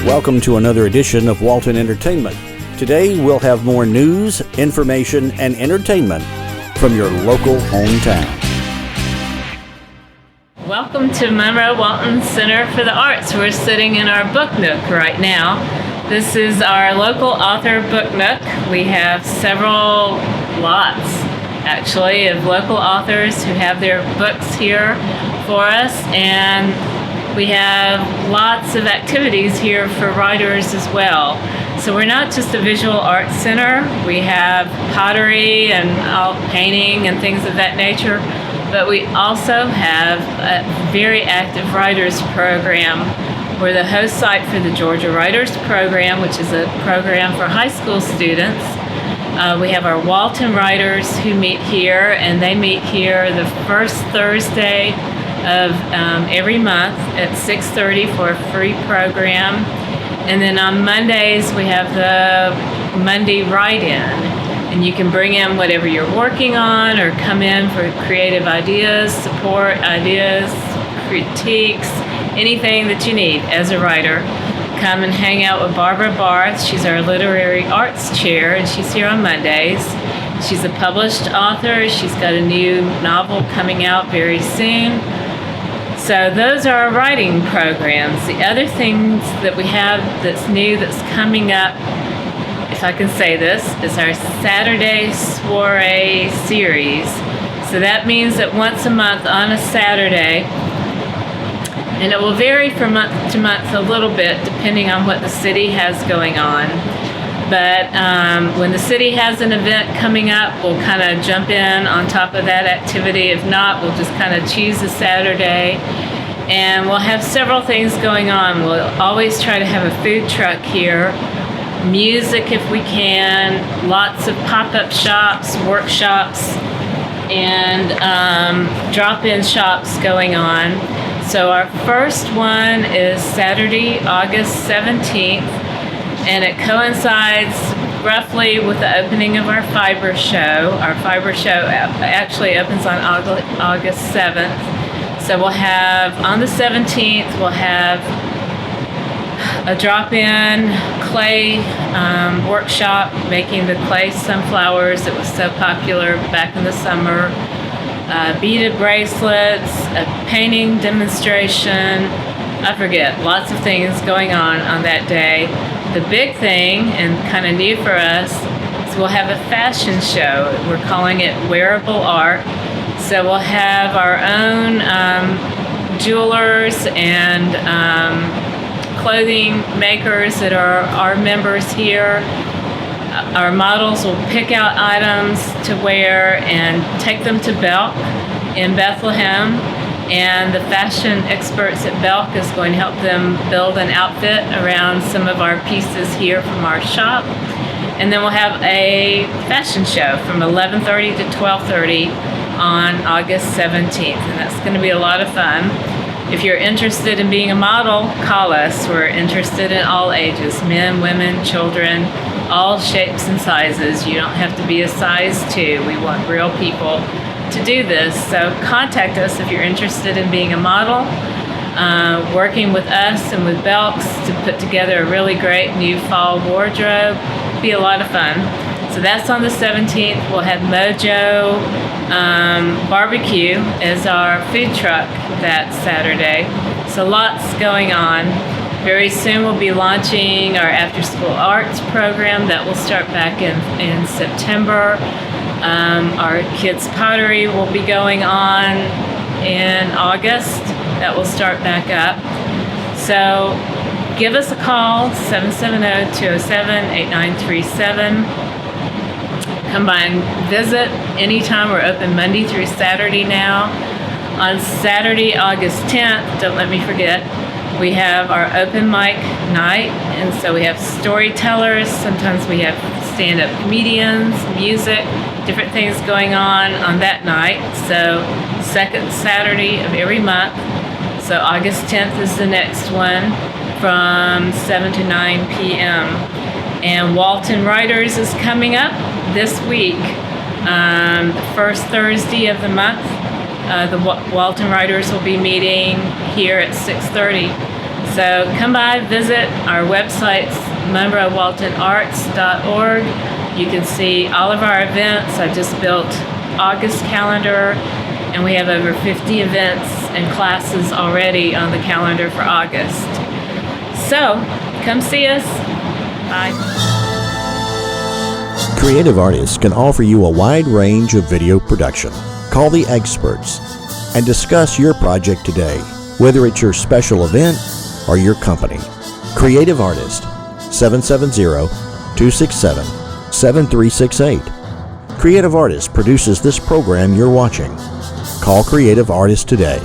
Welcome to another edition of Walton Entertainment. Today we'll have more news, information, and entertainment from your local hometown. Welcome to Monroe Walton Center for the Arts. We're sitting in our book nook right now. This is our local author book nook. We have several lots, actually, of local authors who have their books here for us, and we have lots of activities here for writers as well. So we're not just a visual arts center. We have pottery and painting and things of that nature, but we also have a very active writers program. We're the host site for the Georgia Writers Program, which is a program for high school students. We have our Walton writers who meet here, and they meet here the first Thursday of every month at 6:30 for a free program. And then on Mondays, we have the Monday write-in. And you can bring in whatever you're working on or come in for creative ideas, support ideas, critiques, anything that you need as a writer. Come and hang out with Barbara Barth. She's our literary arts chair, and she's here on Mondays. She's a published author. She's got a new novel coming out very soon. So those are our writing programs. The other things that we have that's new, that's coming up, if I can say this, is our Saturday Soiree series. So that means that once a month on a Saturday, and it will vary from month to month a little bit depending on what the city has going on. But when the city has an event coming up, we'll kind of jump in on top of that activity. If not, we'll just kind of choose a Saturday. And we'll have several things going on. We'll always try to have a food truck here, music if we can, lots of pop-up shops, workshops, and drop-in shops going on. So our first one is Saturday, August 17th, and it coincides roughly with the opening of our fiber show. Our fiber show actually opens on August 7th. So we'll have, on the 17th, we'll have a drop-in clay workshop, making the clay sunflowers that was so popular back in the summer. Beaded bracelets, a painting demonstration, I forget, lots of things going on that day. The big thing, and kind of new for us, is we'll have a fashion show. We're calling it Wearable Art. So we'll have our own jewelers and clothing makers that are our members here. Our models will pick out items to wear and take them to Belk in Bethlehem, and the fashion experts at Belk is going to help them build an outfit around some of our pieces here from our shop. And then we'll have a fashion show from 11:30 to 12:30 on August 17th, and that's going to be a lot of fun. If you're interested in being a model, call us. We're interested in all ages, men, women, children, all shapes and sizes. You don't have to be a size 2. We want real people to do this. So contact us if you're interested in being a model, working with us and with Belks to put together a really great new fall wardrobe. It'll be a lot of fun. So that's on the 17th. We'll have Mojo Barbecue as our food truck that Saturday. So lots going on. Very soon we'll be launching our after-school arts program that will start back in September. Our kids' pottery will be going on in August. That will start back up. So give us a call, 770-207-8937. Come by and visit anytime. We're open Monday through Saturday now. On Saturday, August 10th, don't let me forget, we have our open mic night, and so we have storytellers. Sometimes we have stand-up comedians, music, different things going on that night. So second Saturday of every month. So August 10th is the next one from 7 to 9 p.m. And Walton Writers is coming up this week, the first Thursday of the month. The Walton Writers will be meeting here at 6:30. So come by, visit our website, monroewaltonarts.org. You can see all of our events. I just built August calendar, and we have over 50 events and classes already on the calendar for August. So come see us. Bye. Creative artists can offer you a wide range of video production. Call the experts and discuss your project today, whether it's your special event or your company. Creative Artist, 770-267-7368. Creative Artist produces this program you're watching. Call Creative Artist today,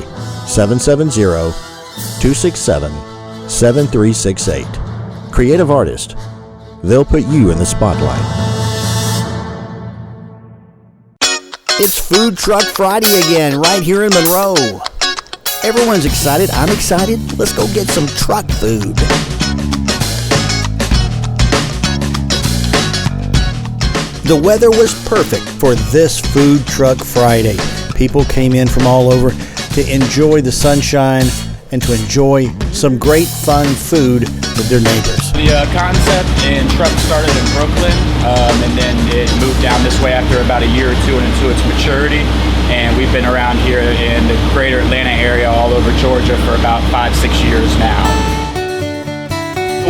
770-267-7368. Creative Artist, they'll put you in the spotlight. It's Food Truck Friday again, right here in Monroe. Everyone's excited. I'm excited. Let's go get some truck food. The weather was perfect for this Food Truck Friday. People came in from all over to enjoy the sunshine and to enjoy some great fun food with their neighbors. The concept and truck started in Brooklyn, and then it moved down this way after about a year or two into its maturity. And we've been around here in the greater Atlanta area, all over Georgia, for about 5-6 years now.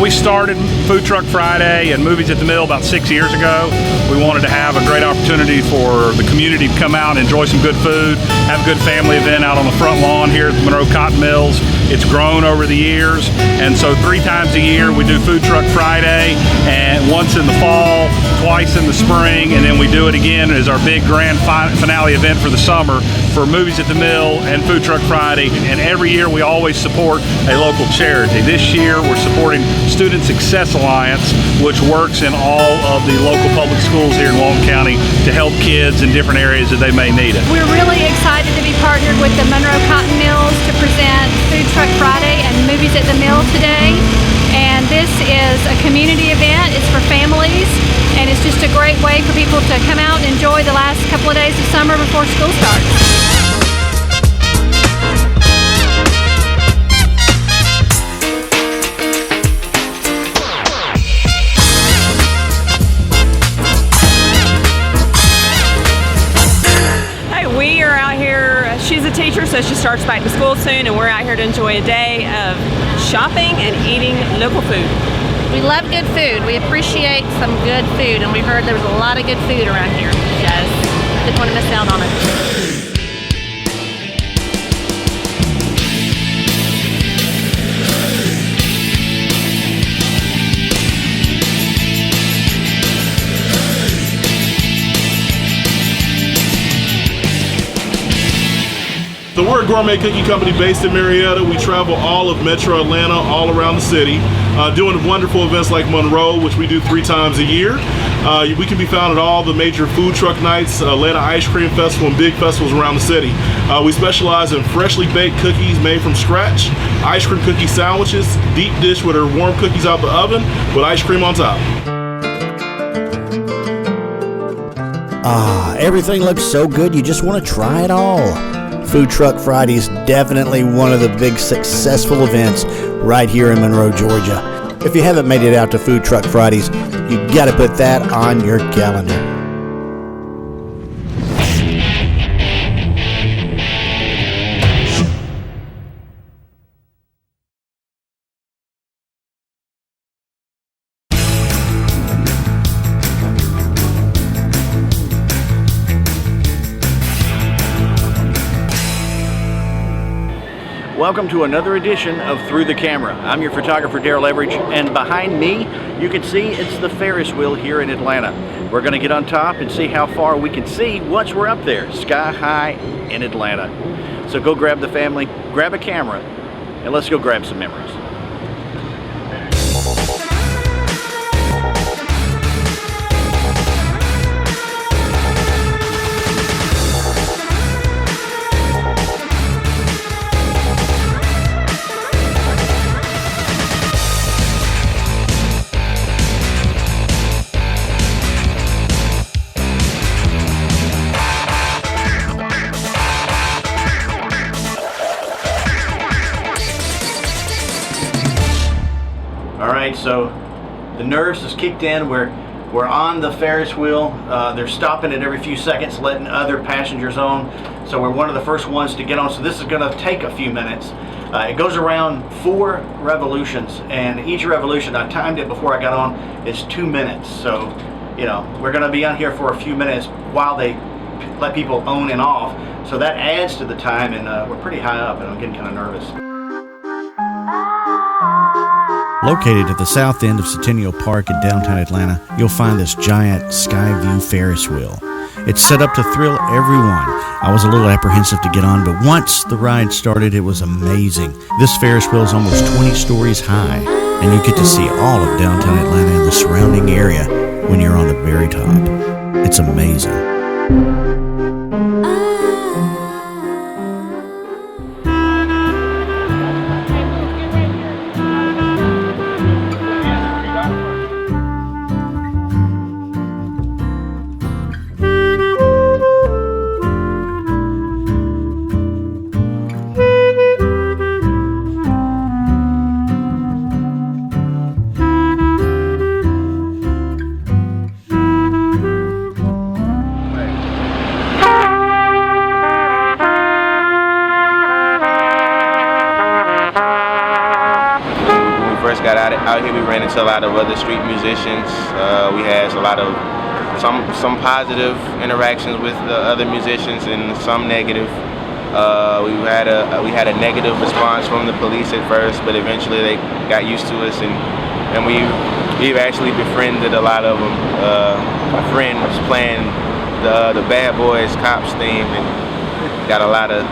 We started Food Truck Friday and Movies at the Mill about 6 years ago. We wanted to have a great opportunity for the community to come out and enjoy some good food, have a good family event out on the front lawn here at the Monroe Cotton Mills. It's grown over the years, and so 3 times a year we do Food Truck Friday, and once in the fall, twice in the spring, and then we do it again as our big grand finale event for the summer for Movies at the Mill and Food Truck Friday. And every year we always support a local charity. This year we're supporting Student Success Alliance, which works in all of the local public schools here in Walton County to help kids in different areas that they may need it. We're really excited to be partnered with the Monroe Cotton Mills to present Food Truck Friday and Movies at the Mill today. And this is a community event. It's for families, and it's just a great way for people to come out and enjoy the last couple of days of summer before school starts. She's a teacher, so she starts back to school soon, and we're out here to enjoy a day of shopping and eating local food. We love good food. We appreciate some good food, and we heard there was a lot of good food around here. Yes, didn't want to miss out on it. So we're a gourmet cookie company based in Marietta. We travel all of Metro Atlanta, all around the city, doing wonderful events like Monroe, which we do 3 times a year. We can be found at all the major food truck nights, Atlanta Ice Cream Festival, and big festivals around the city. We specialize in freshly baked cookies made from scratch, ice cream cookie sandwiches, deep dish with our warm cookies out the oven with ice cream on top. Everything looks so good, you just want to try it all. Food Truck Friday is definitely one of the big successful events right here in Monroe, Georgia. If you haven't made it out to Food Truck Fridays, you got to put that on your calendar. Welcome to another edition of Through the Camera. I'm your photographer, Darrell Everidge, and behind me, you can see it's the Ferris wheel here in Atlanta. We're going to get on top and see how far we can see once we're up there, sky high in Atlanta. So go grab the family, grab a camera, and let's go grab some memories. right, so the nerves has kicked in. We're on the Ferris wheel. They're stopping it every few seconds, letting other passengers on. So we're one of the first ones to get on. So this is going to take a few minutes. It goes around 4 revolutions, and each revolution, I timed it before I got on, is 2 minutes. So, you know, we're going to be on here for a few minutes while they let people on and off. So that adds to the time, and we're pretty high up, and I'm getting kind of nervous. Located at the south end of Centennial Park in downtown Atlanta, you'll find this giant Skyview Ferris wheel. It's set up to thrill everyone. I was a little apprehensive to get on, but once the ride started, it was amazing. This Ferris wheel is almost 20 stories high, and you get to see all of downtown Atlanta and the surrounding area when you're on the very top. It's amazing. Out here we ran into a lot of other street musicians. We had a lot of some positive interactions with the other musicians and some negative. We had a negative response from the police at first, but eventually they got used to us, and we've actually befriended a lot of them. My friend was playing the Bad Boys Cops theme and got a lot of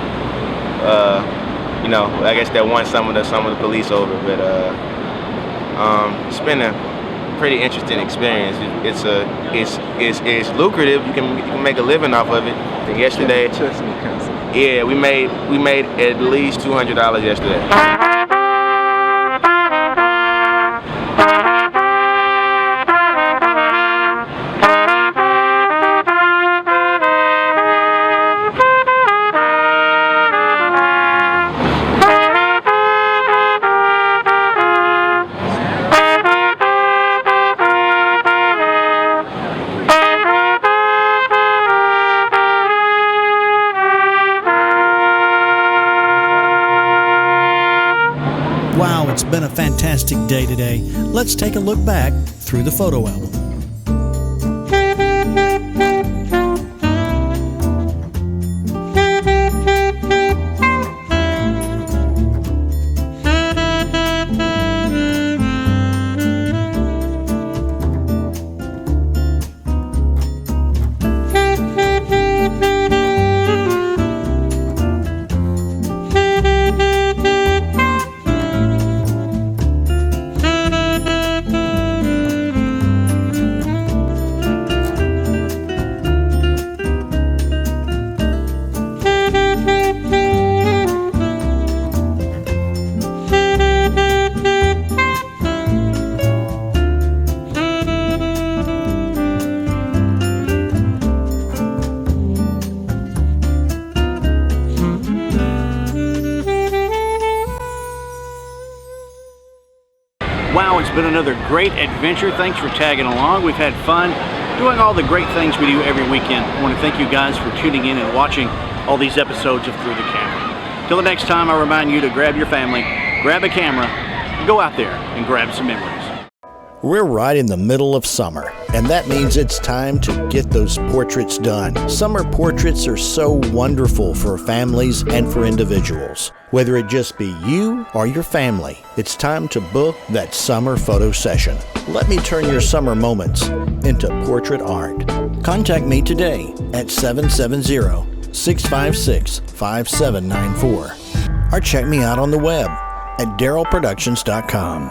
you know, I guess that won some of the police over, but it's been a pretty interesting experience. It's lucrative. You can make a living off of it. And yesterday, yeah, we made at least $200 yesterday. Wow, it's been a fantastic day today. Let's take a look back through the photo album. Wow, it's been another great adventure. Thanks for tagging along. We've had fun doing all the great things we do every weekend. I want to thank you guys for tuning in and watching all these episodes of Through the Camera. Till the next time, I remind you to grab your family, grab a camera, and go out there and grab some memories. We're right in the middle of summer, and that means it's time to get those portraits done. Summer portraits are so wonderful for families and for individuals. Whether it just be you or your family, it's time to book that summer photo session. Let me turn your summer moments into portrait art. Contact me today at 770-656-5794 or check me out on the web at darylproductions.com.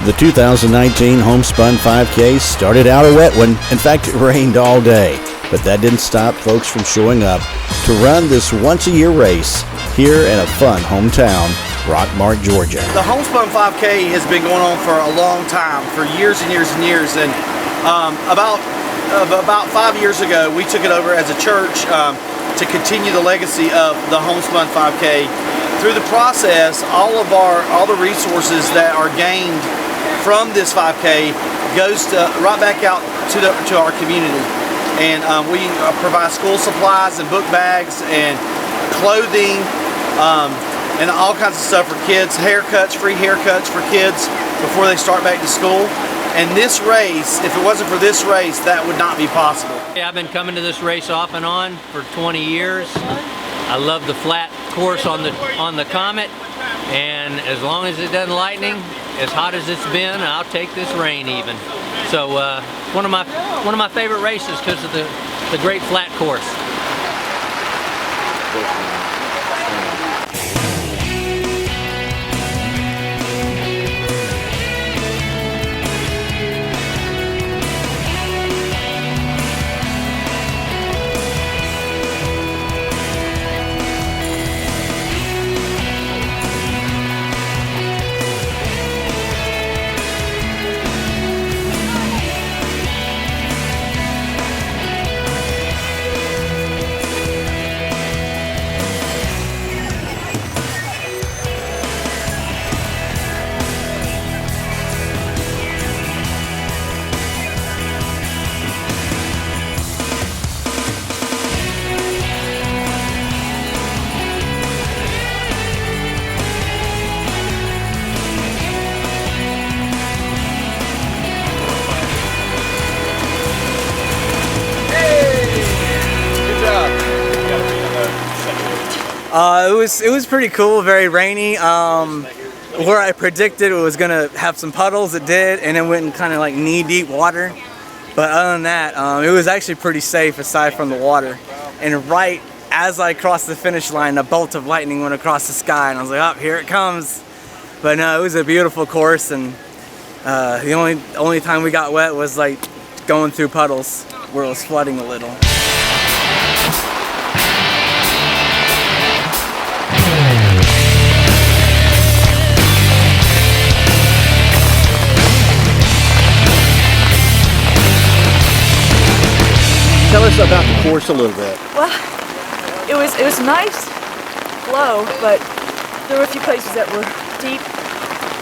The 2019 Homespun 5K started out a wet one. In fact, it rained all day. But that didn't stop folks from showing up to run this once-a-year race here in a fun hometown, Rockmart, Georgia. The Homespun 5K has been going on for a long time, for years and years and years. And about 5 years ago, we took it over as a church to continue the legacy of the Homespun 5K through the process, all the resources that are gained from this 5K goes right back out to our community. And we provide school supplies and book bags and clothing and all kinds of stuff for kids, haircuts, free haircuts for kids before they start back to school. And this race, if it wasn't for this race, that would not be possible. Yeah, I've been coming to this race off and on for 20 years. I love the flat course on the Comet, and as long as it doesn't lightning, as hot as it's been, I'll take this rain even. So one of my favorite races because of the great flat course. It was pretty cool, very rainy. Where I predicted it was gonna have some puddles, it did, and it went in kind of like knee-deep water. But other than that, it was actually pretty safe aside from the water. And right as I crossed the finish line, a bolt of lightning went across the sky, and I was like, oh, here it comes. But no, it was a beautiful course, and the only time we got wet was like going through puddles where it was flooding a little. Tell us about the course a little bit. Well, it was nice flow, but there were a few places that were deep,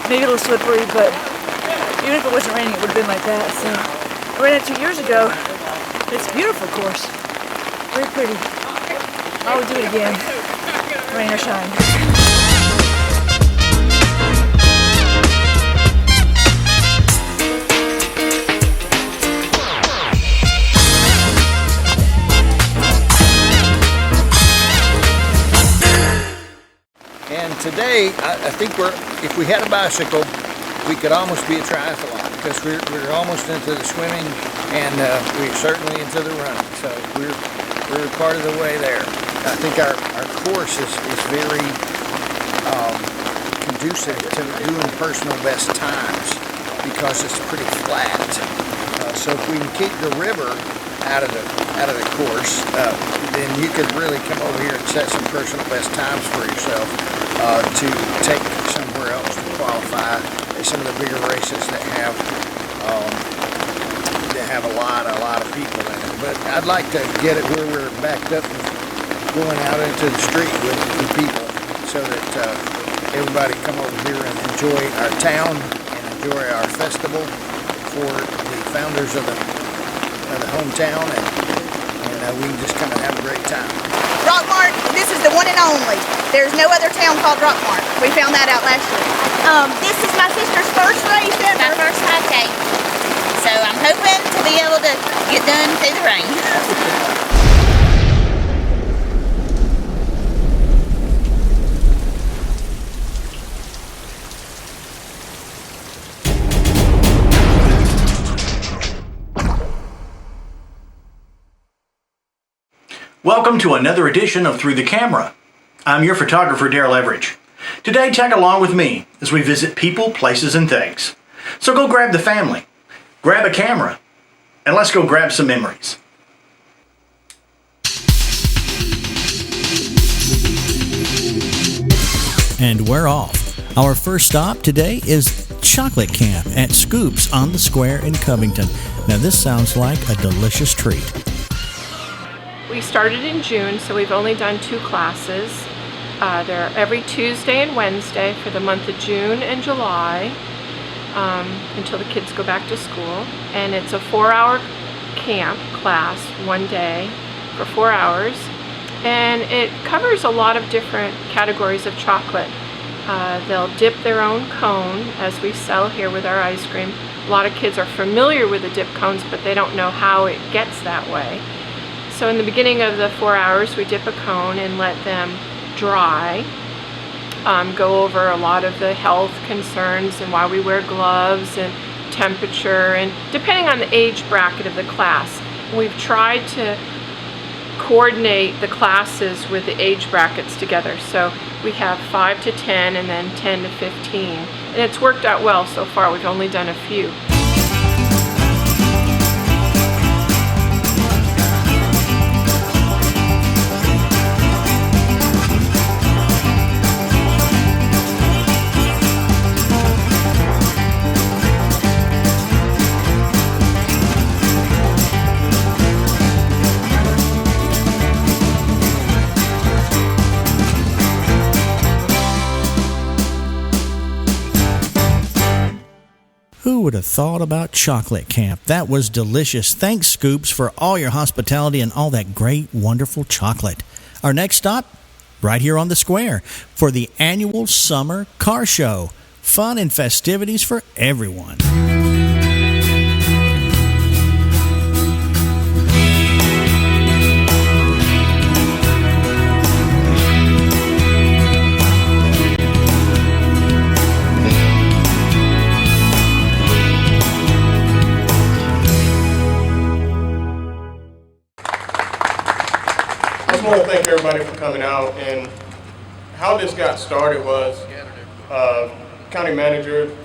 maybe a little slippery, but even if it wasn't raining, it would have been like that. So I ran it 2 years ago. It's a beautiful course, very pretty. I would do it again, rain or shine. And today, I think if we had a bicycle, we could almost be a triathlon because we're almost into the swimming and we're certainly into the running. So we're part of the way there. I think our course is very conducive to doing personal best times because it's pretty flat. So if we can keep the river out of the course, then you could really come over here and set some personal best times for yourself to take somewhere else to qualify at some of the bigger races that have a lot of people in it. But I'd like to get it where we're backed up and going out into the street with the people so that everybody come over here and enjoy our town and enjoy our festival for the founders of the hometown, and we can just come and have a great time. Rockmart, this is the one and only. There's no other town called Rockmart. We found that out last year. This is my sister's first race ever. My first 5K. So I'm hoping to be able to get done through the rain. Welcome to another edition of Through the Camera. I'm your photographer, Darrell Everidge. Today, tag along with me as we visit people, places, and things. So go grab the family, grab a camera, and let's go grab some memories. And we're off. Our first stop today is Chocolate Camp at Scoops on the Square in Covington. Now this sounds like a delicious treat. We started in June, so we've only done 2 classes. They're every Tuesday and Wednesday for the month of June and July until the kids go back to school. And it's a 4-hour camp class, one day for 4 hours. And it covers a lot of different categories of chocolate. They'll dip their own cone, as we sell here with our ice cream. A lot of kids are familiar with the dip cones, but they don't know how it gets that way. So in the beginning of the 4 hours, we dip a cone and let them dry. Go over a lot of the health concerns and why we wear gloves and temperature, and depending on the age bracket of the class. We've tried to coordinate the classes with the age brackets together. So we have 5 to 10 and then 10 to 15. And it's worked out well so far. We've only done a few. Who would have thought about chocolate camp? That was delicious. Thanks, Scoops, for all your hospitality and all that great, wonderful chocolate. Our next stop, right here on the square, for the annual summer car show. Fun and festivities for everyone. I want to thank everybody for coming out. And how this got started was county manager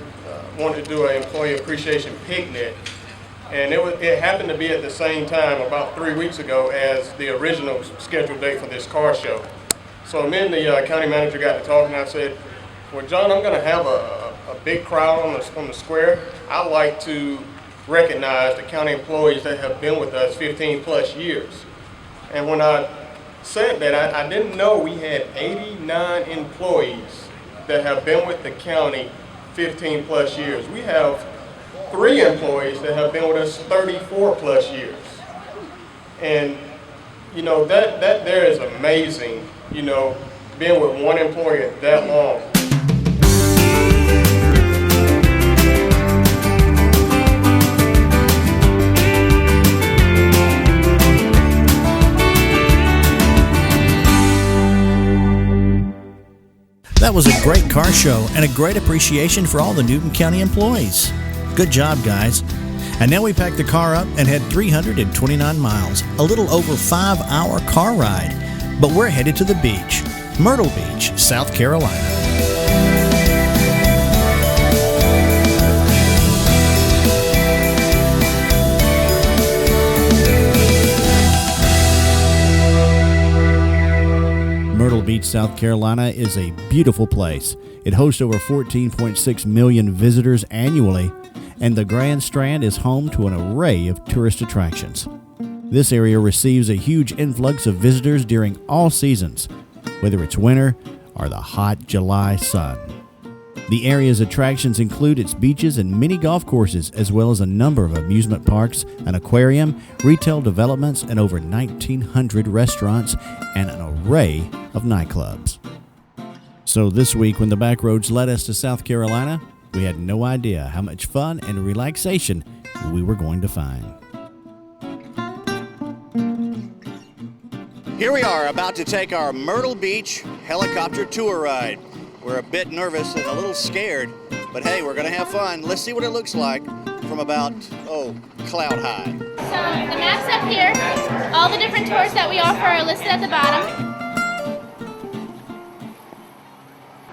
wanted to do an employee appreciation picnic, and it happened to be at the same time about 3 weeks ago as the original scheduled date for this car show. So me and the county manager got to talking, and I said, well, John, I'm going to have a big crowd on the square. I like to recognize the county employees that have been with us 15 plus years. And when I said that, I didn't know we had 89 employees that have been with the county 15 plus years. We have 3 employees that have been with us 34 plus years. And you know, that there is amazing, you know, being with one employee that long. That was a great car show and a great appreciation for all the Newton County employees. Good job, guys. And now we pack the car up and head 329 miles, a little over 5-hour car ride. But we're headed to the beach, Myrtle Beach, South Carolina. Myrtle Beach, South Carolina is a beautiful place. It hosts over 14.6 million visitors annually, and the Grand Strand is home to an array of tourist attractions. This area receives a huge influx of visitors during all seasons, whether it's winter or the hot July sun. The area's attractions include its beaches and many golf courses, as well as a number of amusement parks, an aquarium, retail developments, and over 1,900 restaurants and an array of nightclubs. So this week, when the back roads led us to South Carolina, we had no idea how much fun and relaxation we were going to find. Here we are, about to take our Myrtle Beach helicopter tour ride. We're a bit nervous and a little scared, but hey, we're gonna have fun. Let's see what it looks like from about, cloud high. So the map's up here. All the different tours that we offer are listed at the bottom.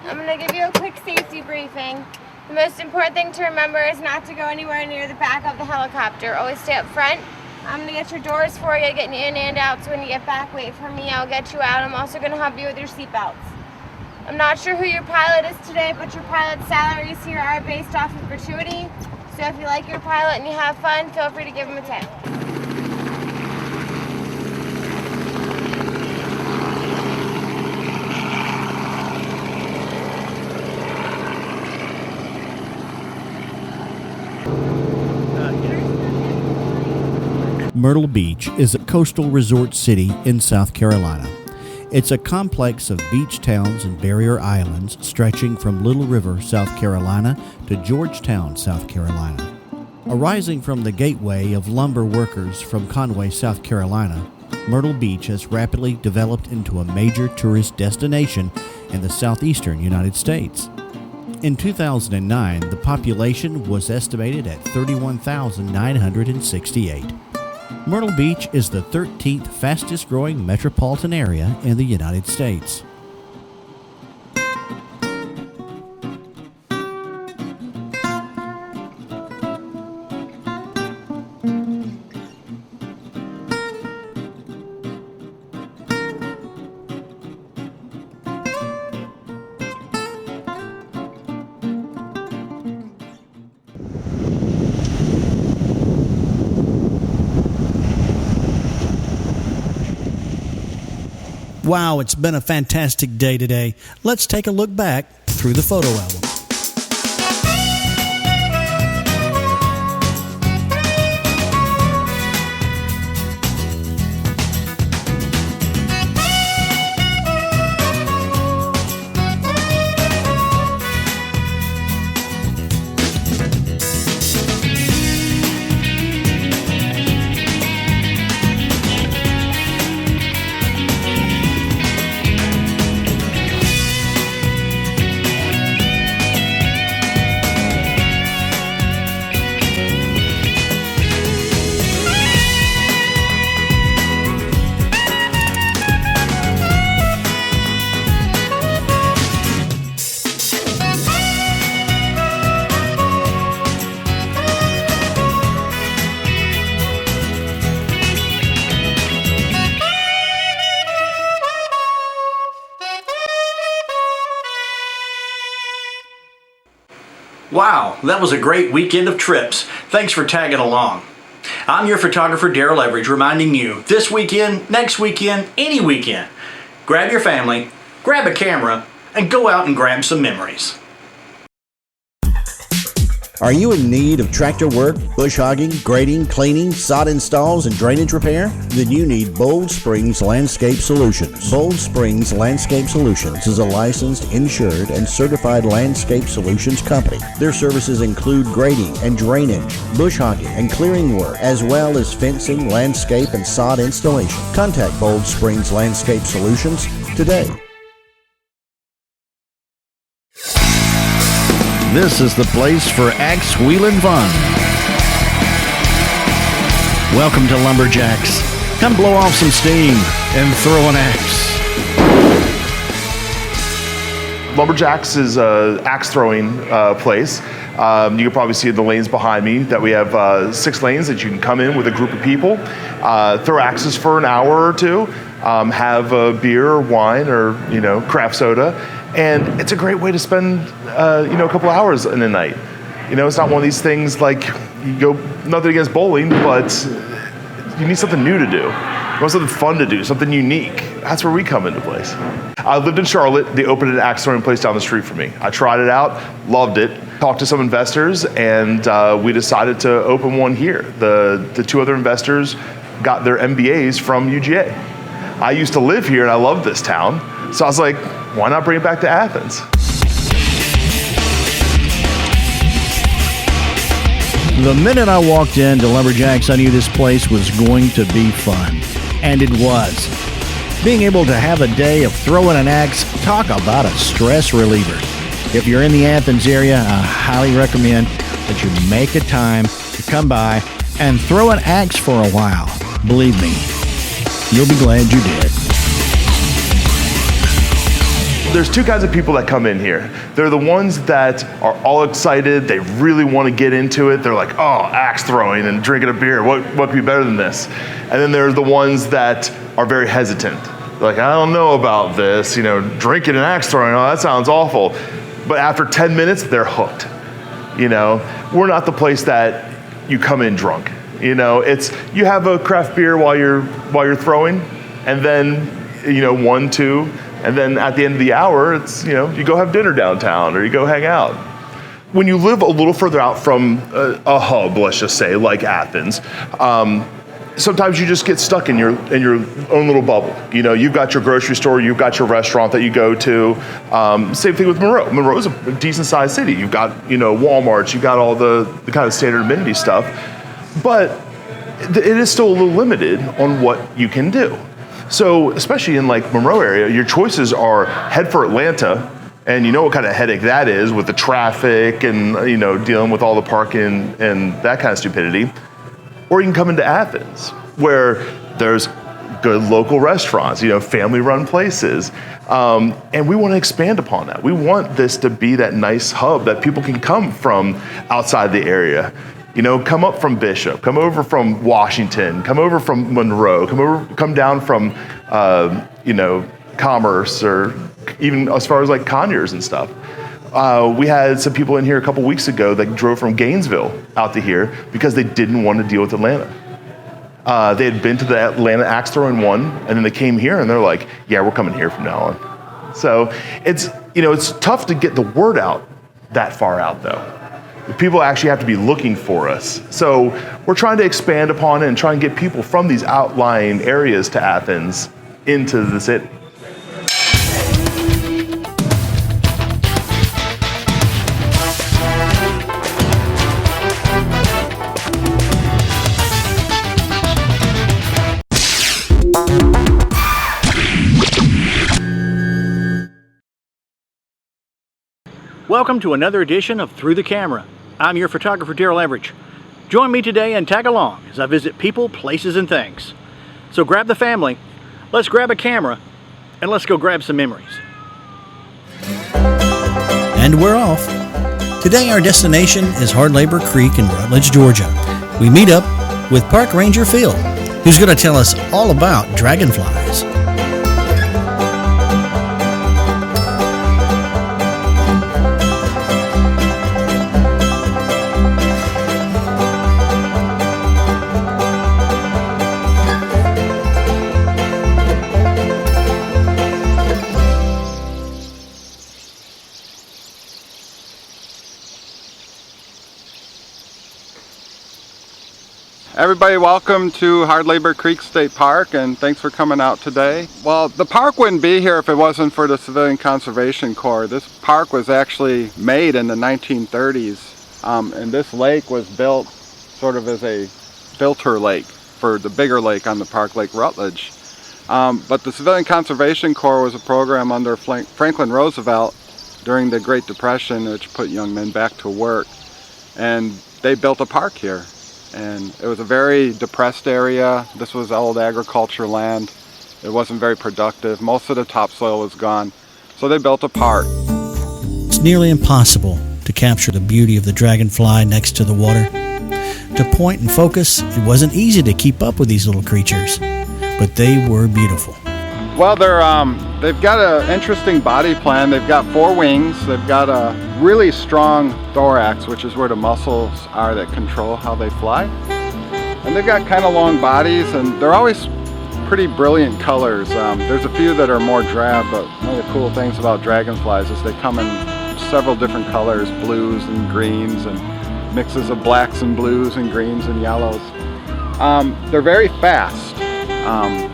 I'm gonna give you a quick safety briefing. The most important thing to remember is not to go anywhere near the back of the helicopter. Always stay up front. I'm gonna get your doors for you, getting you in and out, so when you get back, wait for me, I'll get you out. I'm also gonna help you with your seatbelts. I'm not sure who your pilot is today, but your pilot's salaries here are based off of gratuity. So if you like your pilot and you have fun, feel free to give him a tip. Myrtle Beach is a coastal resort city in South Carolina. It's a complex of beach towns and barrier islands stretching from Little River, South Carolina to Georgetown, South Carolina. Arising from the gateway of lumber workers from Conway, South Carolina, Myrtle Beach has rapidly developed into a major tourist destination in the southeastern United States. In 2009, the population was estimated at 31,968. Myrtle Beach is the 13th fastest growing metropolitan area in the United States. Wow, it's been a fantastic day today. Let's take a look back through the photo album. Wow, that was a great weekend of trips. Thanks for tagging along. I'm your photographer, Daryl Everidge, reminding you this weekend, next weekend, any weekend, grab your family, grab a camera, and go out and grab some memories. Are you in need of tractor work, bush hogging, grading, cleaning, sod installs, and drainage repair? Then you need Bold Springs Landscape Solutions. Bold Springs Landscape Solutions is a licensed, insured, and certified landscape solutions company. Their services include grading and drainage, bush hogging and clearing work, as well as fencing, landscape, and sod installation. Contact Bold Springs Landscape Solutions today. This is the place for axe wheeling fun. Welcome to Lumberjacks. Come blow off some steam and throw an axe. Lumberjacks is an axe throwing place. You can probably see the lanes behind me that we have 6 lanes that you can come in with a group of people, throw axes for an hour or two, have a beer or wine or craft soda, and it's a great way to spend a couple hours in a night. It's not one of these things like you go, nothing against bowling, but you need something new to do. You want something fun to do, something unique. That's where we come into place. I lived in Charlotte. They opened an axe throwing place down the street from me. I tried it out, loved it, talked to some investors, and we decided to open one here. The 2 other investors got their MBAs from UGA. I used to live here and I love this town. So I was like, why not bring it back to Athens? The minute I walked into Lumberjacks, I knew this place was going to be fun. And it was. Being able to have a day of throwing an axe, talk about a stress reliever. If you're in the Athens area, I highly recommend that you make a time to come by and throw an axe for a while. Believe me, you'll be glad you did. There's 2 kinds of people that come in here. They're the ones that are all excited. They really want to get into it. They're like, oh, axe throwing and drinking a beer. What could be better than this? And then there's the ones that are very hesitant. They're like, I don't know about this. Drinking and axe throwing, oh, that sounds awful. But after 10 minutes, they're hooked. We're not the place that you come in drunk. It's you have a craft beer while you're throwing, and then 1, 2. And then at the end of the hour, it's, you go have dinner downtown or you go hang out. When you live a little further out from a hub, let's just say, like Athens, sometimes you just get stuck in your own little bubble. You know, you've got your grocery store, you've got your restaurant that you go to. Same thing with Monroe. Monroe's a decent sized city. You've got, you know, Walmarts, you've got all the kind of standard amenity stuff, but it is still a little limited on what you can do. So especially in like Monroe area, your choices are head for Atlanta, and you know what kind of headache that is with the traffic and, you know, dealing with all the parking and that kind of stupidity. Or you can come into Athens, where there's good local restaurants, you know, family-run places. And we want to expand upon that. We want this to be that nice hub that people can come from outside the area. You know, come up from Bishop, come over from Washington, come over from Monroe, come down from, you know, Commerce, or even as far as like Conyers and stuff. We had some people in here a couple weeks ago that drove from Gainesville out to here because they didn't want to deal with Atlanta. They had been to the Atlanta Axe Throwing one, and then they came here and they're like, yeah, we're coming here from now on. So it's, you know, it's tough to get the word out that far out though. People actually have to be looking for us. So we're trying to expand upon it and try and get people from these outlying areas to Athens into the city. Welcome to another edition of Through the Camera. I'm your photographer, Daryl Everidge. Join me today and tag along as I visit people, places, and things. So grab the family, let's grab a camera, and let's go grab some memories. And we're off. Today our destination is Hard Labor Creek in Rutledge, Georgia. We meet up with Park Ranger Phil, who's going to tell us all about dragonflies. Everybody, welcome to Hard Labor Creek State Park, and thanks for coming out today. Well, the park wouldn't be here if it wasn't for the Civilian Conservation Corps. This park was actually made in the 1930s, and this lake was built sort of as a filter lake for the bigger lake on the park, Lake Rutledge. But the Civilian Conservation Corps was a program under Franklin Roosevelt during the Great Depression, which put young men back to work, and they built a park here. And it was a very depressed area. This was old agriculture land. It wasn't very productive. Most of the topsoil was gone. So they built a park. It's nearly impossible to capture the beauty of the dragonfly next to the water. To point and focus, it wasn't easy to keep up with these little creatures, but they were beautiful. Well, they've got an interesting body plan. They've got 4 wings. They've got a really strong thorax, which is where the muscles are that control how they fly. And they've got kind of long bodies, and they're always pretty brilliant colors. There's a few that are more drab, but one of the cool things about dragonflies is they come in several different colors, blues and greens, and mixes of blacks and blues and greens and yellows. They're very fast.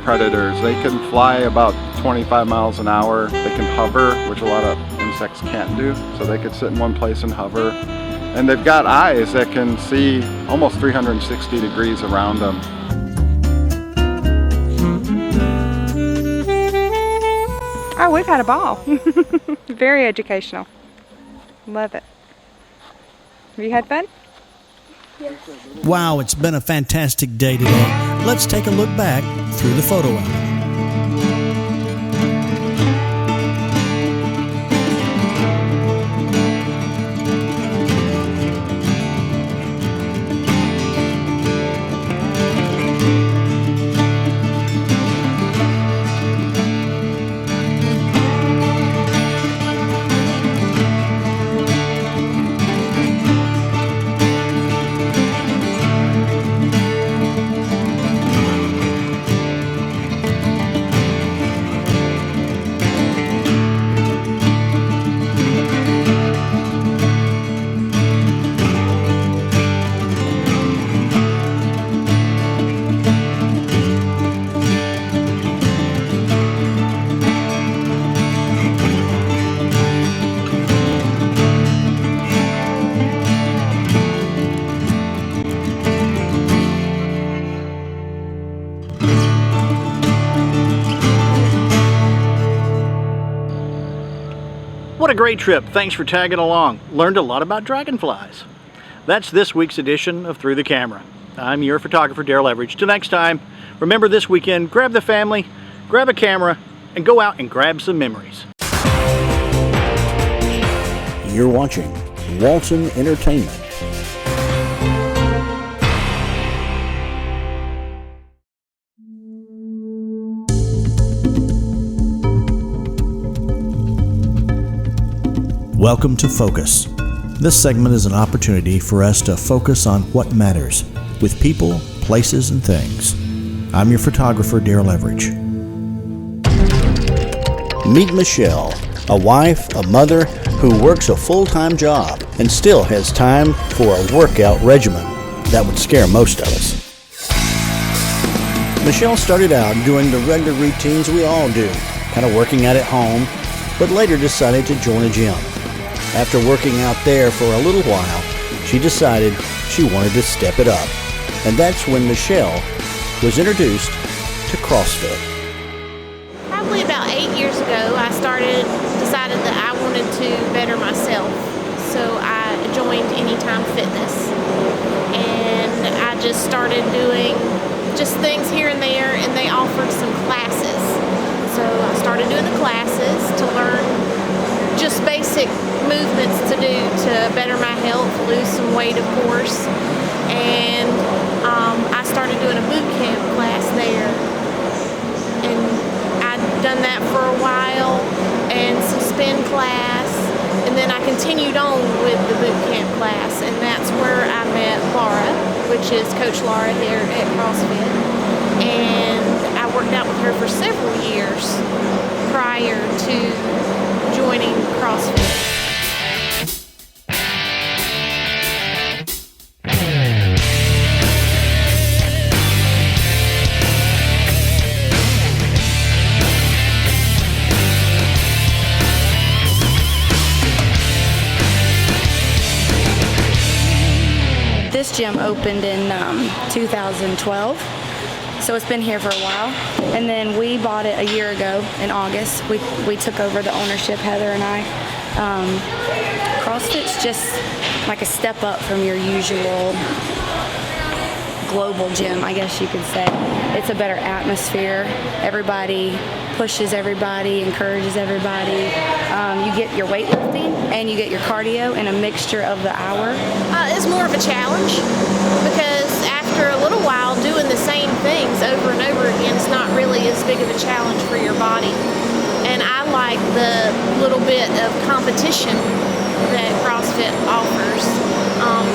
Predators. They can fly about 25 miles an hour. They can hover, which a lot of insects can't do, so they could sit in one place and hover. And they've got eyes that can see almost 360 degrees around them. Oh, we've had a ball. Very educational. Love it. Have you had fun? Wow, it's been a fantastic day today. Let's take a look back through the photo album. What a great trip. Thanks for tagging along. Learned a lot about dragonflies. That's this week's edition of Through the Camera. I'm your photographer, Darrell Everidge. Till next time, remember this weekend, grab the family, grab a camera, and go out and grab some memories. You're watching Walton Entertainment. Welcome to Focus. This segment is an opportunity for us to focus on what matters with people, places, and things. I'm your photographer, Darrell Everidge. Meet Michelle, a wife, a mother who works a full-time job and still has time for a workout regimen that would scare most of us. Michelle started out doing the regular routines we all do, kind of working out at home, but later decided to join a gym. After working out there for a little while, she decided she wanted to step it up. And that's when Michelle was introduced to CrossFit. Probably about 8 years ago, I decided that I wanted to better myself. So I joined Anytime Fitness. And I just started doing just things here and there, and they offered some classes. So I started doing the classes to learn just basic movements to do to better my health, lose some weight, of course. And I started doing a boot camp class there. And I'd done that for a while, and some spin class. And then I continued on with the boot camp class, and that's where I met Laura, which is Coach Laura here at CrossFit. And I worked out with her for several years prior to joining CrossFit. This gym opened in 2012, so it's been here for a while. And then we bought it a year ago in August. We took over the ownership, Heather and I. CrossFit's just like a step up from your usual global gym, I guess you could say. It's a better atmosphere. Everybody pushes everybody, encourages everybody. You get your weightlifting and you get your cardio in a mixture of the hour. It's more of a challenge because after a little while doing the same things over and over again, it's not really as big of a challenge for your body. And I like the little bit of competition that CrossFit offers.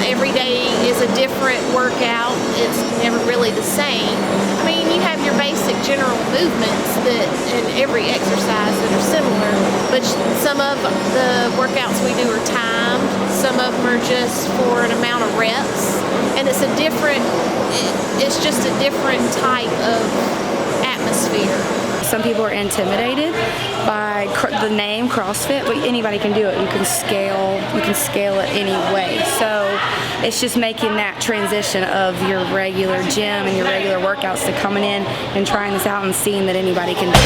Every day is a different workout. It's never really the same. I mean, you have your basic general movements that in every exercise that are similar, but some of the workouts we do are timed. Some of them are just for an amount of reps, and it's just a different type of atmosphere. Some people are intimidated by the name CrossFit, but anybody can do it. You can scale it any way. So it's just making that transition of your regular gym and your regular workouts to coming in and trying this out and seeing that anybody can do it.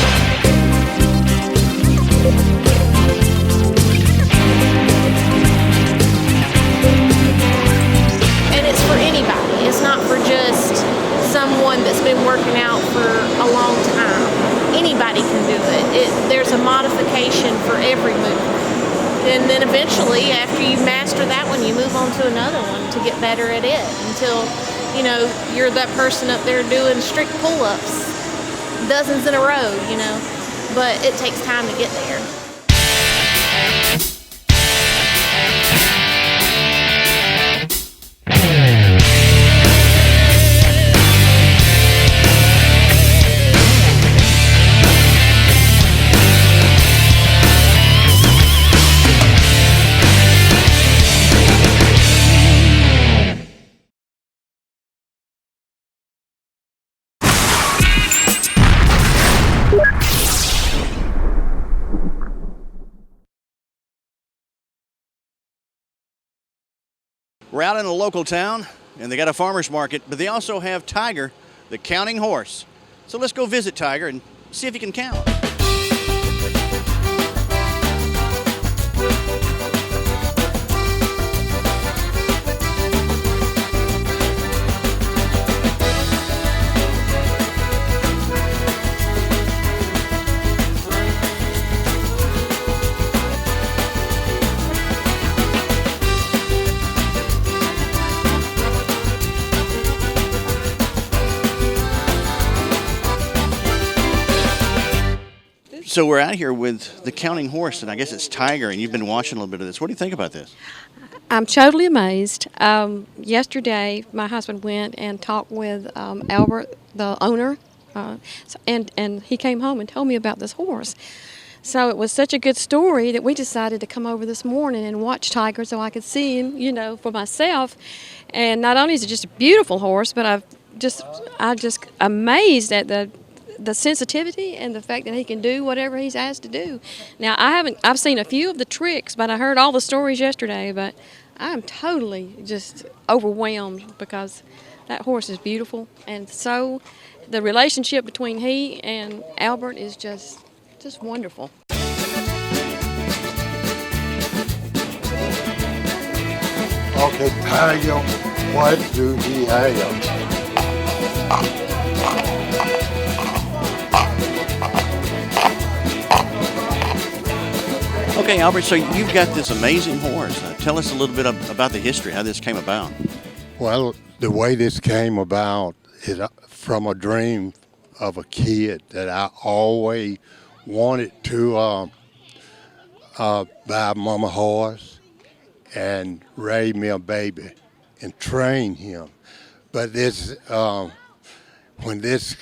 And it's for anybody. It's not for just someone that's been working out for a long time. Anybody can do it. There's a modification for every movement. And then eventually, after you master that one, you move on to another one to get better at it until, you're that person up there doing strict pull-ups, dozens in a row, But it takes time to get there. We're out in a local town, and they got a farmer's market, but they also have Tiger, the counting horse. So let's go visit Tiger and see if he can count. So we're out here with the counting horse, and I guess it's Tiger, and you've been watching a little bit of this. What do you think about this? I'm totally amazed. Yesterday, my husband went and talked with Albert, the owner, and he came home and told me about this horse. So it was such a good story that we decided to come over this morning and watch Tiger so I could see him, you know, for myself. And not only is it just a beautiful horse, but I'm just amazed at the sensitivity and the fact that he can do whatever he's asked to do. Now, I've seen a few of the tricks, but I heard all the stories yesterday, but I'm totally just overwhelmed because that horse is beautiful. And so the relationship between he and Albert is just wonderful. Okay, Tiger, what do he have? Okay, Albert, so you've got this amazing horse. Tell us a little bit about the history, how this came about. Well, the way this came about is from a dream of a kid that I always wanted to buy mama horse and raise me a baby and train him. But this, when this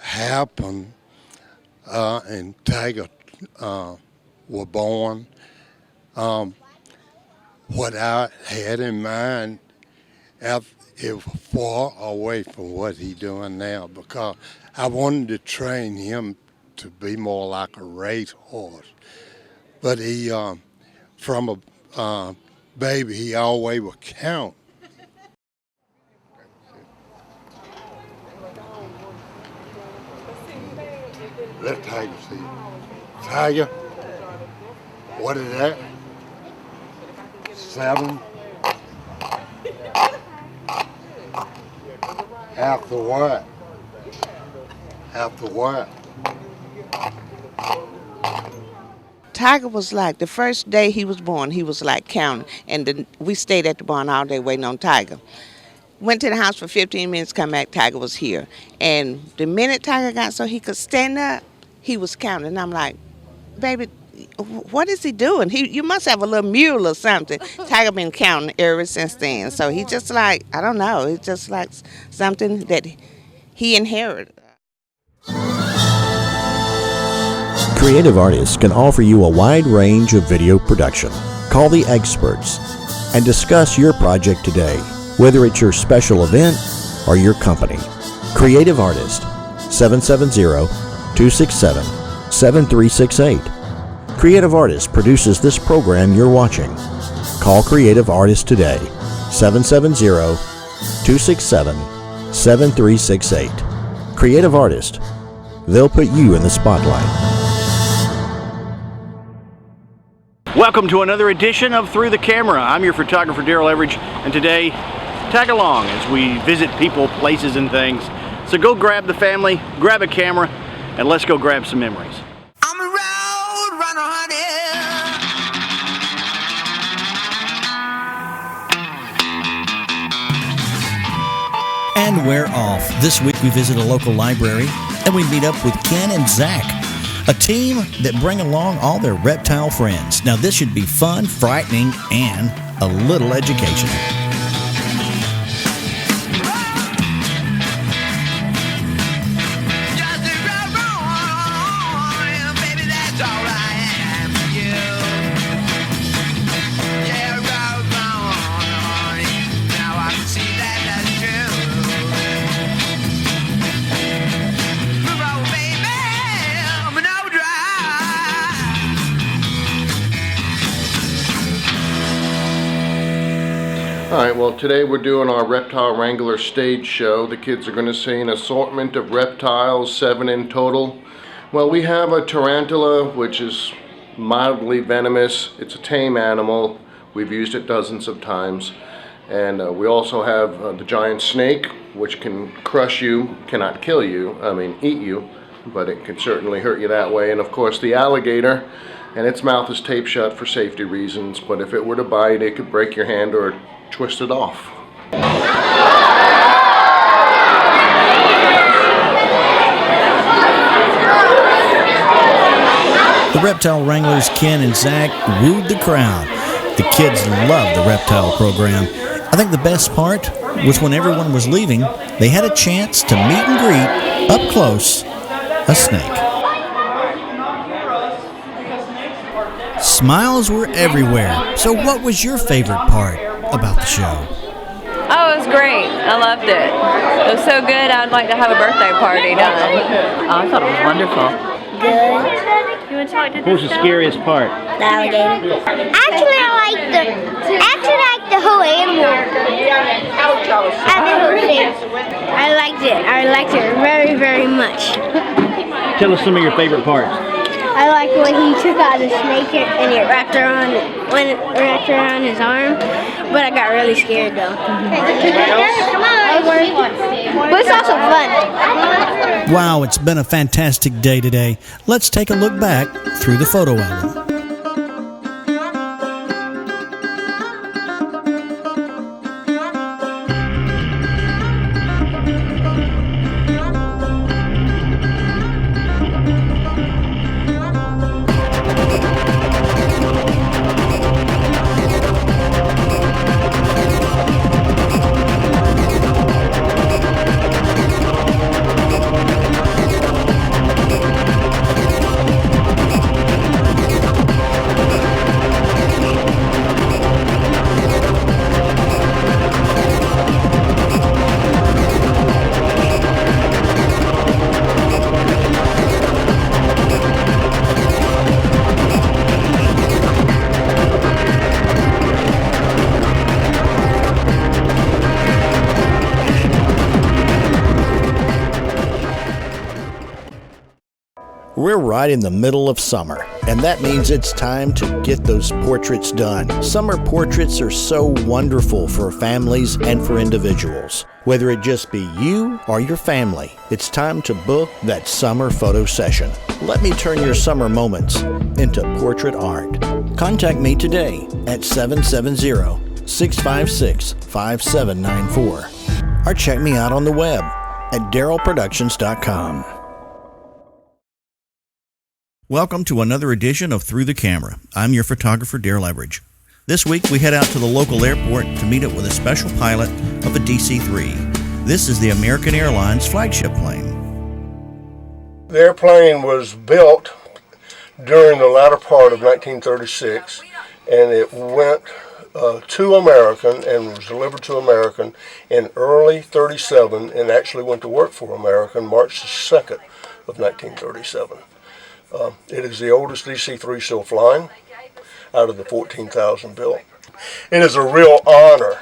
happened and Tiger were born, what I had in mind, it was far away from what he's doing now, because I wanted to train him to be more like a race horse. But he, from a baby, he always would count. Let Tiger see it. Tiger, what is that? 7. After what? After what? Tiger was like, the first day he was born, he was like counting. And we stayed at the barn all day waiting on Tiger. Went to the house for 15 minutes, come back, Tiger was here. And the minute Tiger got so he could stand up, he was counting. And I'm like, baby, what is he doing? You must have a little mule or something. Tiger been counting ever since then. So he just like, I don't know, it's just like something that he inherited. Creative artists can offer you a wide range of video production. Call the experts and discuss your project today, whether it's your special event or your company. Creative Artist, 770-267-7368. Creative Artist produces this program you're watching. Call Creative Artist today, 770-267-7368. Creative Artist, they'll put you in the spotlight. Welcome to another edition of Through the Camera. I'm your photographer, Daryl Everidge, and today, tag along as we visit people, places, and things. So go grab the family, grab a camera, and let's go grab some memories. I'm a road runner, honey. And we're off. This week we visit a local library and we meet up with Ken and Zach, a team that bring along all their reptile friends. Now this should be fun, frightening, and a little education. Alright, well today we're doing our Reptile Wrangler stage show. The kids are going to see an assortment of reptiles, 7 in total. Well, we have a tarantula, which is mildly venomous. It's a tame animal. We've used it dozens of times. And we also have the giant snake, which can crush you, cannot kill you, eat you, but it can certainly hurt you that way. And of course the alligator, and its mouth is taped shut for safety reasons, but if it were to bite, it could break your hand or twist it off. The reptile wranglers Ken and Zach wooed the crowd. The kids loved the reptile program. I think the best part was when everyone was leaving, they had a chance to meet and greet, up close, a snake. Smiles were everywhere. So what was your favorite part about the show? Oh, it was great. I loved it. It was so good, I'd like to have a birthday party done. Oh, I thought it was wonderful. Good. You want to talk to What was the scariest part? The alligator. Actually, I like the whole animal. I the whole thing. I liked it. I liked it very, very much. Tell us some of your favorite parts. I like when he took out the snake and it wrapped around his arm. But I got really scared though. But it's also fun. Wow, it's been a fantastic day today. Let's take a look back through the photo album. We're right in the middle of summer, and that means it's time to get those portraits done. Summer portraits are so wonderful for families and for individuals. Whether it just be you or your family, it's time to book that summer photo session. Let me turn your summer moments into portrait art. Contact me today at 770-656-5794 or check me out on the web at darylproductions.com. Welcome to another edition of Through the Camera. I'm your photographer, Daryl Everidge. This week we head out to the local airport to meet up with a special pilot of a DC-3. This is the American Airlines flagship plane. The airplane was built during the latter part of 1936, and it went to American and was delivered to American in early 37 and actually went to work for American March the 2nd of 1937. It is the oldest DC-3 still flying out of the 14,000 built. It is a real honor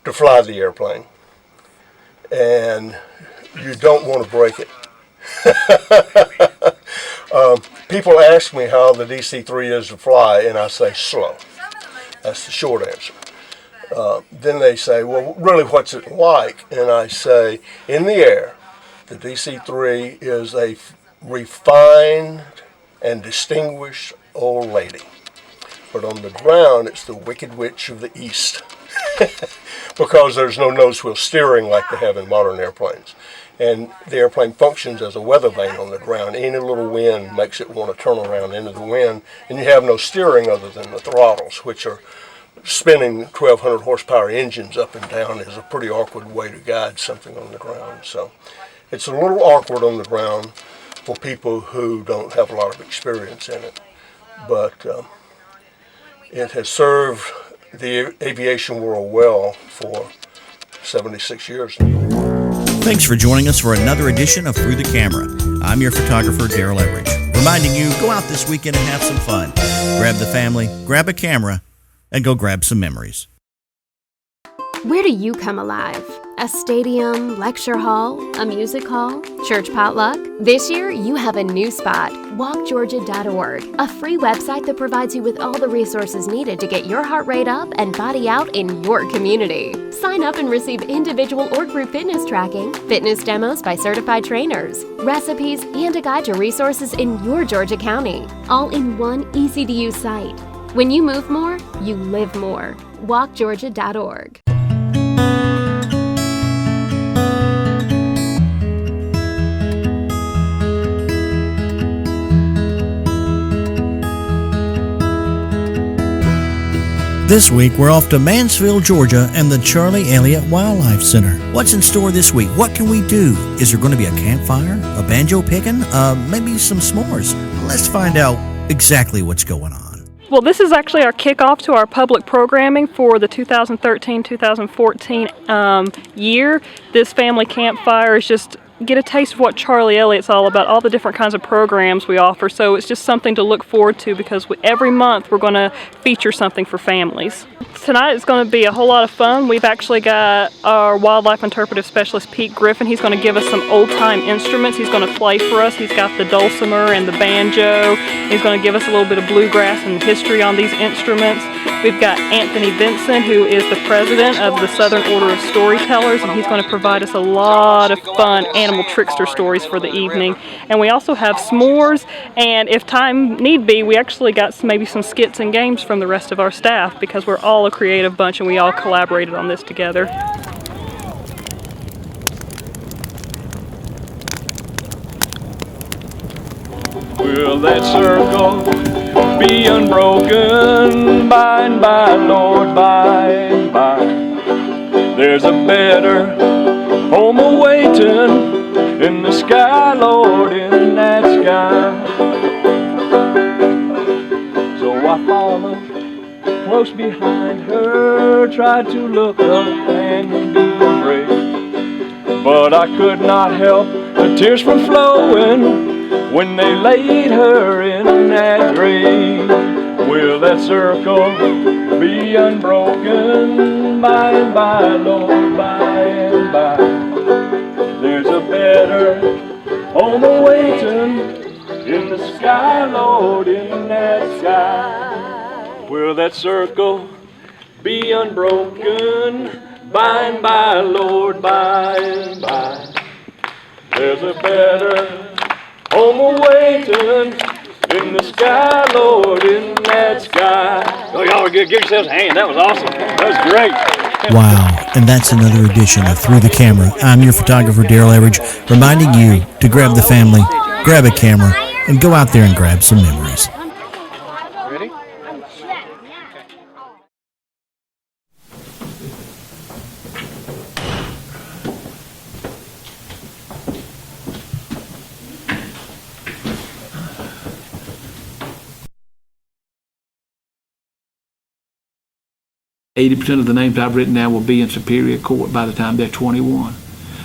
to fly the airplane, and you don't want to break it. People ask me how the DC-3 is to fly, and I say slow. That's the short answer. Then they say, well, really, what's it like? And I say, in the air, the DC-3 is a refined and distinguished old lady. But on the ground, it's the Wicked Witch of the East. Because there's no nose wheel steering like they have in modern airplanes. And the airplane functions as a weather vane on the ground. Any little wind makes it want to turn around into the wind. And you have no steering other than the throttles, which are spinning 1,200 horsepower engines up and down is a pretty awkward way to guide something on the ground. So it's a little awkward on the ground for people who don't have a lot of experience in it. But it has served the aviation world well for 76 years. Thanks for joining us for another edition of Through the Camera. I'm your photographer, Daryl Everidge, reminding you, go out this weekend and have some fun. Grab the family, grab a camera, and go grab some memories. Where do you come alive? A stadium, lecture hall, a music hall, church potluck? This year, you have a new spot, walkgeorgia.org, a free website that provides you with all the resources needed to get your heart rate up and body out in your community. Sign up and receive individual or group fitness tracking, fitness demos by certified trainers, recipes, and a guide to resources in your Georgia County, all in one easy-to-use site. When you move more, you live more. walkgeorgia.org. This week, we're off to Mansfield, Georgia and the Charlie Elliott Wildlife Center. What's in store this week? What can we do? Is there going to be a campfire? A banjo picking? Maybe some s'mores? Let's find out exactly what's going on. Well, this is actually our kickoff to our public programming for the 2013-2014 year. This family campfire is just get a taste of what Charlie Elliott's all about, all the different kinds of programs we offer. So it's just something to look forward to because every month we're going to feature something for families. Tonight is going to be a whole lot of fun. We've actually got our wildlife interpretive specialist, Pete Griffin. He's going to give us some old-time instruments. He's going to play for us. He's got the dulcimer and the banjo. He's going to give us a little bit of bluegrass and history on these instruments. We've got Anthony Vincent, who is the president of the Southern Order of Storytellers, and he's going to provide us a lot of fun animal trickster stories for the evening. And we also have s'mores, and if time need be, we actually got maybe some skits and games from the rest of our staff because we're all a creative bunch and we all collaborated on this together. Will that circle be unbroken by and by, Lord, by and by? There's a better home awaiting in the sky, Lord, in that sky. So I followed close behind her, tried to look up and be brave, but I could not help the tears from flowing when they laid her in that grave. Will that circle be unbroken by and by, Lord, by and by? There's a better home awaiting in the sky, Lord, in that sky. Will that circle be unbroken by and by, Lord, by and by? There's a better home awaiting in the sky, Lord, in that sky. Oh, y'all give yourselves a hand. That was awesome. That was great. Wow, and that's another edition of Through the Camera. I'm your photographer, Daryl Everidge, reminding you to grab the family, grab a camera, and go out there and grab some memories. Ready? 80% of the names I've written down will be in Superior Court by the time they're 21.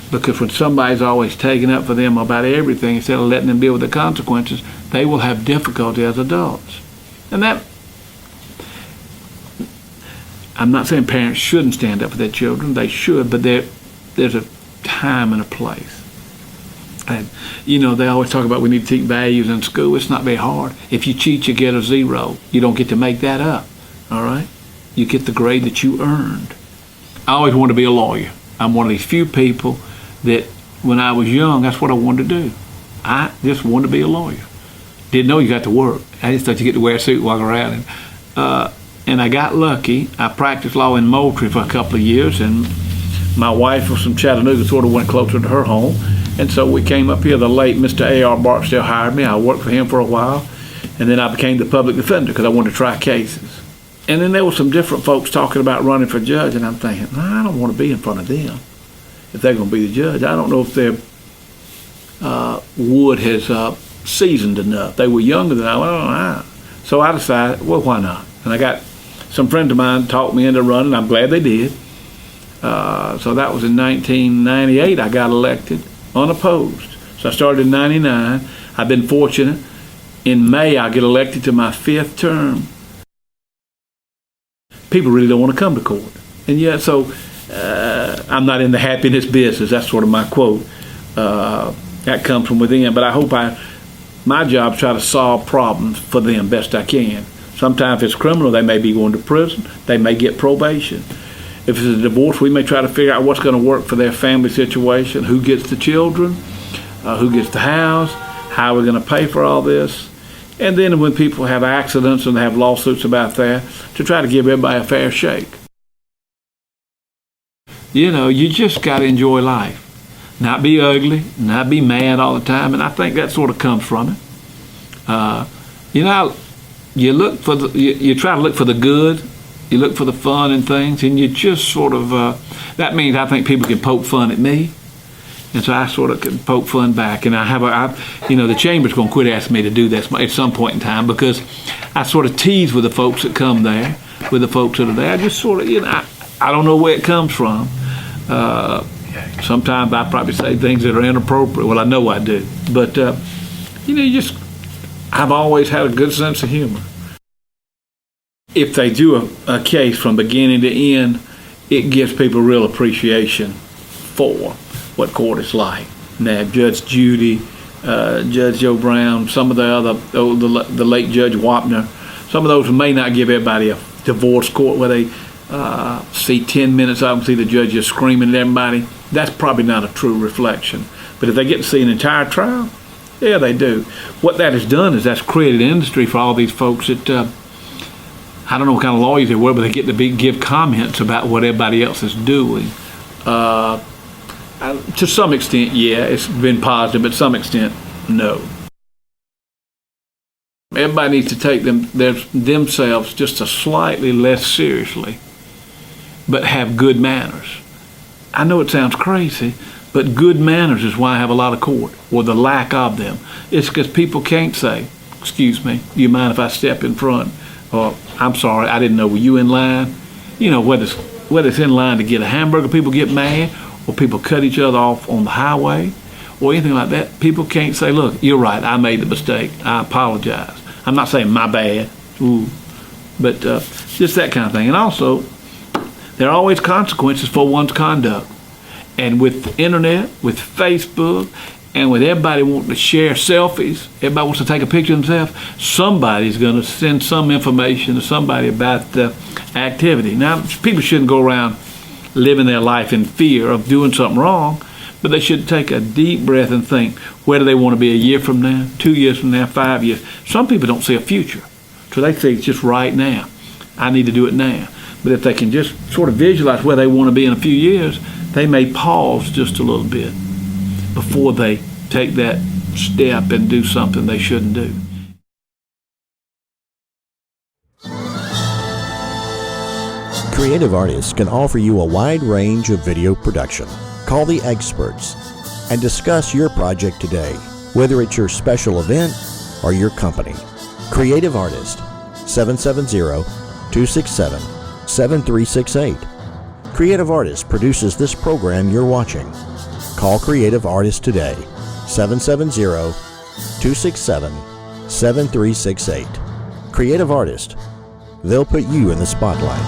Because when somebody's always taking up for them about everything instead of letting them deal with the consequences, they will have difficulty as adults. And that, I'm not saying parents shouldn't stand up for their children, they should, but there's a time and a place. And, you know, they always talk about we need to teach values in school. It's not very hard. If you cheat, you get a 0. You don't get to make that up, all right? You get the grade that you earned. I always wanted to be a lawyer. I'm one of these few people that when I was young, that's what I wanted to do. I just wanted to be a lawyer. Didn't know you got to work. I just thought you get to wear a suit, walk around. And I got lucky. I practiced law in Moultrie for a couple of years, and my wife was from Chattanooga, sort of went closer to her home. And so we came up here. The late Mr. A.R. Barksdale hired me. I worked for him for a while, and then I became the public defender because I wanted to try cases. And then there were some different folks talking about running for judge, and I'm thinking, I don't want to be in front of them if they're going to be the judge. I don't know if their wood has seasoned enough. They were younger than I was. So I decided, well, why not? And I got some friends of mine talked me into running. I'm glad they did. So that was in 1998. I got elected unopposed. So I started in 99. I've been fortunate. In May, I'll get elected to my 5th term. People really don't want to come to court. And yet, so I'm not in the happiness business. That's sort of my quote. That comes from within. But I hope my job is try to solve problems for them best I can. Sometimes if it's criminal, they may be going to prison. They may get probation. If it's a divorce, we may try to figure out what's going to work for their family situation, who gets the children, who gets the house, how we're going to pay for all this. And then when people have accidents and they have lawsuits about that, to try to give everybody a fair shake. You know, you just got to enjoy life. Not be ugly, not be mad all the time, and I think that sort of comes from it. You know, you try to look for the good You look for the fun in things, and you just sort of, that means I think people can poke fun at me. And so I sort of can poke fun back. And the Chamber's going to quit asking me to do this at some point in time, because I sort of tease with the folks that come there, with the folks that are there. I just sort of, I don't know where it comes from. Sometimes I probably say things that are inappropriate. Well, I know I do. But, I've always had a good sense of humor. If they do a case from beginning to end, it gives people real appreciation for what court is like. Now, Judge Judy, Judge Joe Brown, some of the other, the late Judge Wapner, some of those may not give everybody a divorce court where they see 10 minutes of them, see the judges screaming at everybody. That's probably not a true reflection. But if they get to see an entire trial, yeah, they do. What that has done is that's created an industry for all these folks that, I don't know what kind of lawyers they were, but they get to give comments about what everybody else is doing. To some extent, yeah, it's been positive, but to some extent, no. Everybody needs to take themselves just a slightly less seriously, but have good manners. I know it sounds crazy, but good manners is why I have a lot of court, or the lack of them. It's because people can't say, excuse me, do you mind if I step in front? Or, I'm sorry, I didn't know, were you in line? Whether it's in line to get a hamburger, people get mad, or people cut each other off on the highway, or anything like that. People can't say, look, you're right, I made the mistake, I apologize. I'm not saying my bad, but just that kind of thing. And also, there are always consequences for one's conduct. And with the internet, with Facebook, and with everybody wanting to share selfies, everybody wants to take a picture of themselves, somebody's going to send some information to somebody about the activity. Now, people shouldn't go around living their life in fear of doing something wrong, but they should take a deep breath and think, where do they want to be a year from now, 2 years from now, 5 years? Some people don't see a future, so they think it's just right now. I need to do it now. But if they can just sort of visualize where they want to be in a few years, they may pause just a little bit before they take that step and do something they shouldn't do. Creative artists can offer you a wide range of video production. Call the experts and discuss your project today, whether it's your special event or your company. Creative Artist, 770-267-7368. Creative Artist produces this program you're watching. Call Creative Artist today, 770-267-7368. Creative Artist, they'll put you in the spotlight.